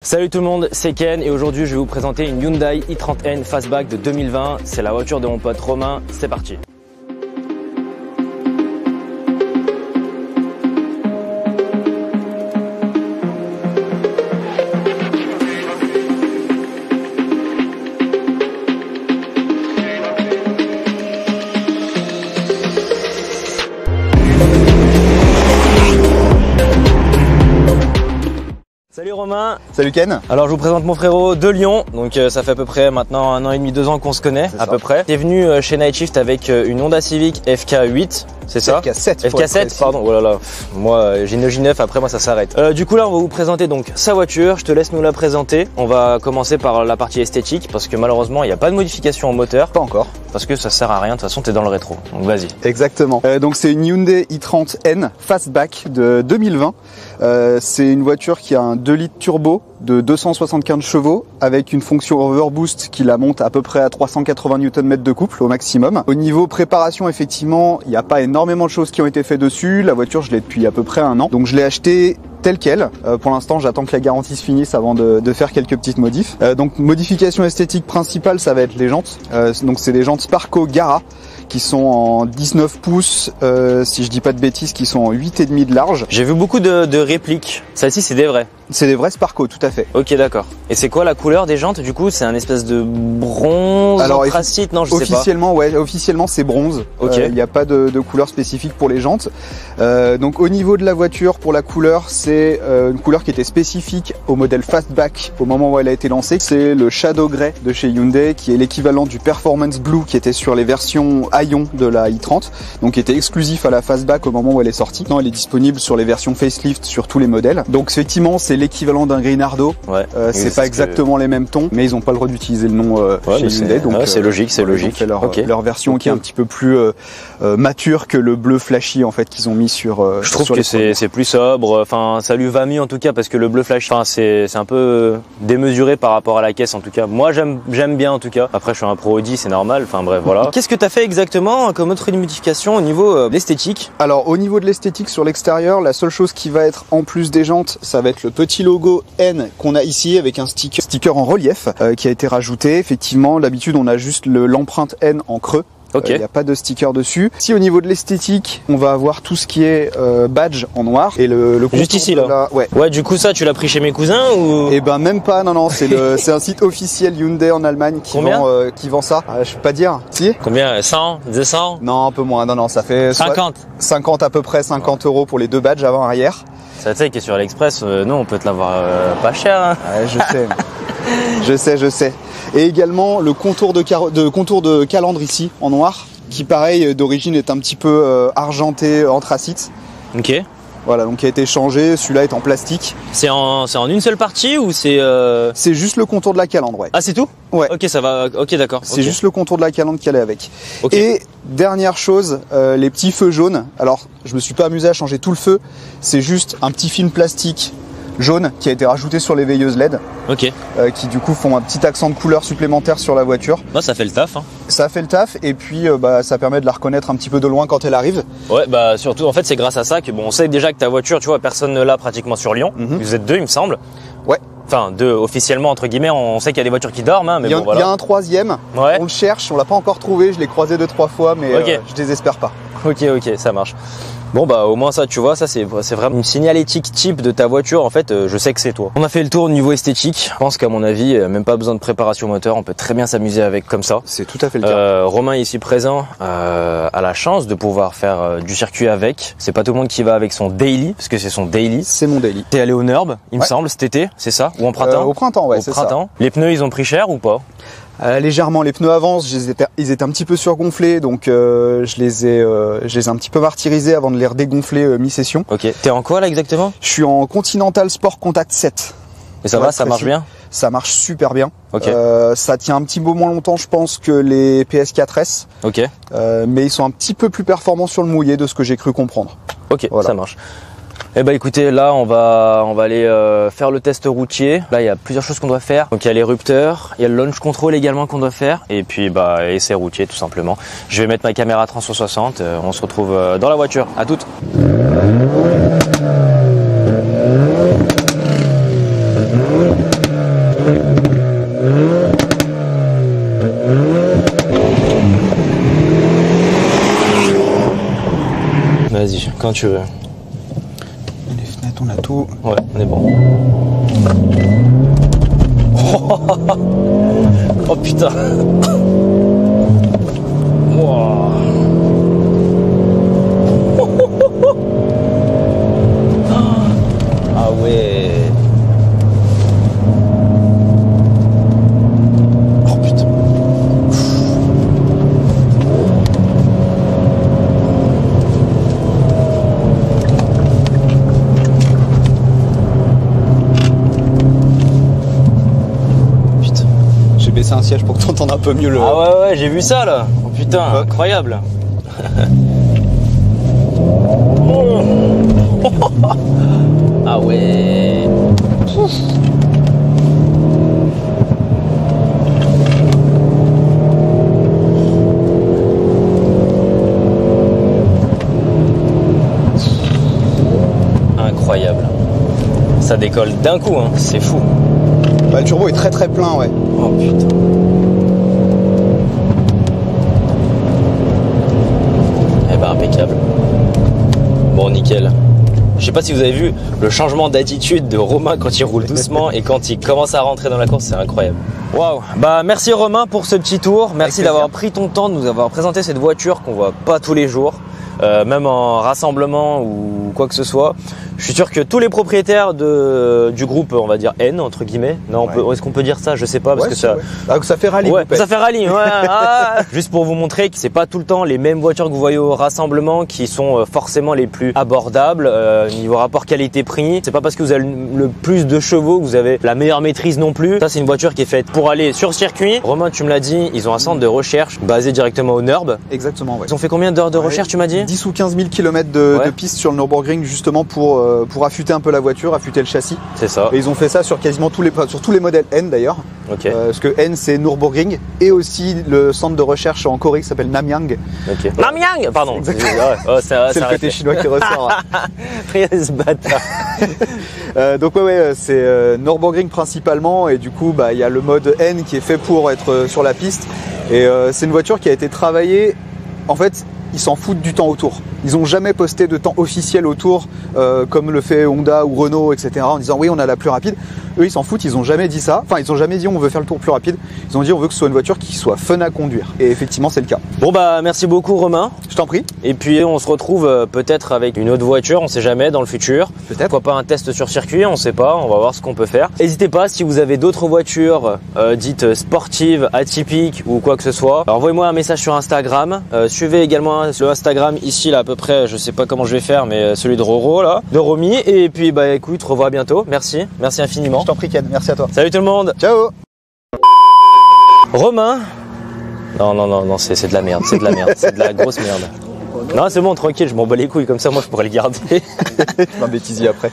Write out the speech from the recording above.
Salut tout le monde, c'est Ken et aujourd'hui je vais vous présenter une Hyundai i30N Fastback de 2020. C'est la voiture de mon pote Romain, c'est parti. Salut Romain. Salut Ken. Alors je vous présente mon frérot de Lyon, donc ça fait à peu près maintenant 1 an et demi, 2 ans qu'on se connaît à peu près. T'es venu chez Night Shift avec une Honda Civic FK8, c'est ça? FK7. FK7, pardon, oh là là, moi j'ai une J9, après moi ça s'arrête. Du coup là on va vous présenter donc sa voiture, je te laisse nous la présenter. On va commencer par la partie esthétique parce que malheureusement il n'y a pas de modification au moteur. Pas encore. Parce que ça sert à rien, de toute façon t'es dans le rétro, donc vas-y. Exactement. Donc c'est une Hyundai i30N Fastback de 2020. C'est une voiture qui a un 2 litres turbo de 275 chevaux avec une fonction overboost qui la monte à peu près à 380 Nm de couple au maximum. Au niveau préparation, effectivement, il n'y a pas énormément de choses qui ont été faites dessus. La voiture, je l'ai depuis à peu près 1 an. Donc je l'ai achetée telle quelle. Pour l'instant, j'attends que la garantie se finisse avant de faire quelques petites modifs. Donc modification esthétique principale, ça va être les jantes. Donc c'est des jantes Sparco Gara qui sont en 19 pouces, si je dis pas de bêtises, qui sont en 8,5 de large. J'ai vu beaucoup de répliques. Celle-ci, c'est des vrais. C'est des vrais Sparco, tout à fait. Ok, d'accord. Et c'est quoi la couleur des jantes du coup? C'est un espèce de bronze, anthracite? Non, je sais pas. Officiellement, ouais, officiellement c'est bronze. Ok. Il n'y a pas de couleur spécifique pour les jantes. Donc au niveau de la voiture, pour la couleur, c'est une couleur qui était spécifique au modèle Fastback au moment où elle a été lancée. C'est le Shadow Grey de chez Hyundai, qui est l'équivalent du Performance Blue qui était sur les versions Aion de la i30, donc qui était exclusif à la Fastback au moment où elle est sortie. Maintenant, elle est disponible sur les versions facelift sur tous les modèles. Donc effectivement, c'est l'équivalent d'un Greenardo. Ouais. C'est pas exactement les mêmes tons, mais ils n'ont pas le droit d'utiliser le nom chez Hyundai. Donc c'est logique, c'est logique. Ils ont fait leur version qui est un petit peu plus mature que le bleu flashy en fait qu'ils ont mis sur. Je trouve que c'est plus sobre. Enfin, ça lui va mieux en tout cas parce que le bleu flashy, enfin c'est un peu démesuré par rapport à la caisse en tout cas. Moi j'aime bien en tout cas. Après je suis un pro Audi, c'est normal. Enfin bref voilà. Qu'est-ce que t'as fait exactement comme autre modification au niveau de l'esthétique? Alors au niveau de l'esthétique sur l'extérieur, la seule chose qui va être en plus des jantes, ça va être le petit logo N qu'on a ici avec un sticker en relief qui a été rajouté. Effectivement, d'habitude on a juste l'empreinte N en creux. Ok. Il n'y a pas de sticker dessus. Si au niveau de l'esthétique, on va avoir tout ce qui est badge en noir et le juste ici là. Ouais, du coup ça tu l'as pris chez mes cousins ou? Eh ben même pas, non, c'est un site officiel Hyundai en Allemagne qui vend ça. Je peux pas dire. Si? Combien? 100? 200? Non, un peu moins. Non, ça fait 50 à peu près, 50 € pour les deux badges avant arrière. Ça tu sais qui est sur AliExpress, nous on peut te l'avoir pas cher. Hein. Ouais, je sais. Et également le contour de calandre ici en noir, qui pareil d'origine est un petit peu argenté, anthracite. Ok. Voilà, donc qui a été changé. Celui-là est en plastique. C'est en une seule partie ou c'est C'est juste le contour de la calandre, ouais. Ah c'est tout? Ouais. Ok, ça va. Ok, d'accord. C'est juste le contour de la calandre qui allait avec. Okay. Et dernière chose, les petits feux jaunes. Alors, je me suis pas amusé à changer tout le feu. C'est juste un petit film plastique jaune qui a été rajouté sur les veilleuses LED. Ok. Qui du coup font un petit accent de couleur supplémentaire sur la voiture. Bah ça fait le taf. Hein. Ça fait le taf et puis ça permet de la reconnaître un petit peu de loin quand elle arrive. Ouais, bah surtout en fait c'est grâce à ça que bon on sait déjà que ta voiture, tu vois, personne ne l'a pratiquement sur Lyon. Vous êtes deux, il me semble. Ouais. Enfin deux officiellement entre guillemets, on sait qu'il y a des voitures qui dorment, hein, mais bon voilà. Il y a un troisième. Ouais. On le cherche, on l'a pas encore trouvé. Je l'ai croisé 2-3 fois, mais je désespère pas. Ok, ça marche. Bon bah au moins ça tu vois, ça c'est vraiment une signalétique type de ta voiture en fait, je sais que c'est toi. On a fait le tour au niveau esthétique, je pense qu'à mon avis même pas besoin de préparation moteur, on peut très bien s'amuser avec comme ça. C'est tout à fait le cas. Romain ici présent a la chance de pouvoir faire du circuit avec, c'est pas tout le monde qui va avec son daily, parce que c'est son daily. C'est mon daily. T'es allé au Nurb il me semble cet été, c'est ça? Ou en printemps? Au printemps ouais, c'est ça. Les pneus ils ont pris cher ou pas? Légèrement, les pneus avancent, ils étaient un petit peu surgonflés, donc je les ai un petit peu martyrisés avant de les redégonfler mi-session. Ok. T'es en quoi là exactement? Je suis en Continental Sport Contact 7. Et ça va, ça marche bien? Ça marche super bien. Ok. Ça tient un petit peu moins longtemps, je pense, que les PS4S. Ok. Mais ils sont un petit peu plus performants sur le mouillé, de ce que j'ai cru comprendre. Ok, voilà. Ça marche. Eh ben écoutez, là on va aller faire le test routier. Là il y a plusieurs choses qu'on doit faire. Donc il y a l'érupteur, il y a le launch control également qu'on doit faire, et puis bah essai routier tout simplement. Je vais mettre ma caméra 360. On se retrouve dans la voiture. À toutes. Quand tu veux. Les fenêtres, on a tout. Ouais, on est bon. Oh putain. Wow. Ah ouais. Oh putain. Putain. J'ai baissé un siège pour que tu entendes un peu mieux le... Ah ouais, j'ai vu ça là. Oh putain, incroyable. Ah ouais. Incroyable. Ça décolle d'un coup, hein. C'est fou. Bah, le turbo est très plein, ouais. Oh putain. Eh ben impeccable. Bon, nickel. Je sais pas si vous avez vu le changement d'attitude de Romain quand il roule doucement et quand il commence à rentrer dans la course, c'est incroyable. Waouh. Bah merci Romain pour ce petit tour. Merci d'avoir pris ton temps de nous avoir présenté cette voiture qu'on voit pas tous les jours. Même en rassemblement ou quoi que ce soit. Je suis sûr que tous les propriétaires du groupe, on va dire N entre guillemets, non, est-ce qu'on peut dire ça? Je sais pas parce que ça. Ah, ça fait rallye. Ouais, ça fait rallye. Ouais. Juste pour vous montrer que c'est pas tout le temps les mêmes voitures que vous voyez au rassemblement qui sont forcément les plus abordables niveau rapport qualité-prix. C'est pas parce que vous avez le plus de chevaux que vous avez la meilleure maîtrise non plus. Ça c'est une voiture qui est faite pour aller sur circuit. Romain, tu me l'as dit, ils ont un centre de recherche basé directement au NURB. Exactement. Ouais. Ils ont fait combien d'heures de recherche, tu m'as dit? 10 ou 15 000 km de piste sur le Nürburgring justement pour affûter un peu la voiture, affûter le châssis. C'est ça. Et ils ont fait ça sur quasiment tous les modèles N d'ailleurs. Ok. Parce que N c'est Nürburgring et aussi le centre de recherche en Corée qui s'appelle Namyang. Ok. Namyang, pardon. C'est le côté chinois qui ressort. Ce bâtard. Donc c'est Nürburgring principalement et du coup bah il y a le mode N qui est fait pour être sur la piste et c'est une voiture qui a été travaillée en fait. Ils s'en foutent du temps autour. Ils n'ont jamais posté de temps officiel autour, comme le fait Honda ou Renault, etc. En disant oui, on a la plus rapide. Eux, ils s'en foutent. Ils n'ont jamais dit ça. Enfin, ils n'ont jamais dit on veut faire le tour plus rapide. Ils ont dit on veut que ce soit une voiture qui soit fun à conduire. Et effectivement, c'est le cas. Bon bah merci beaucoup Romain. Je t'en prie. Et puis on se retrouve peut-être avec une autre voiture. On sait jamais dans le futur. Peut-être. Pourquoi pas un test sur circuit. On sait pas. On va voir ce qu'on peut faire. N'hésitez pas si vous avez d'autres voitures dites sportives, atypiques ou quoi que ce soit. Alors envoyez-moi un message sur Instagram. Suivez également le Instagram ici là à peu près. Je sais pas comment je vais faire, mais celui de Roro là, de Romy. Et puis bah écoute, revois à bientôt. Merci infiniment. Je t'en prie Ken, merci à toi. Salut tout le monde. Ciao. Romain. Non, c'est de la merde, c'est de la merde, c'est de la grosse merde. Non, c'est bon, tranquille, je m'en bats les couilles, comme ça moi je pourrais le garder. Je m'en bêtise après.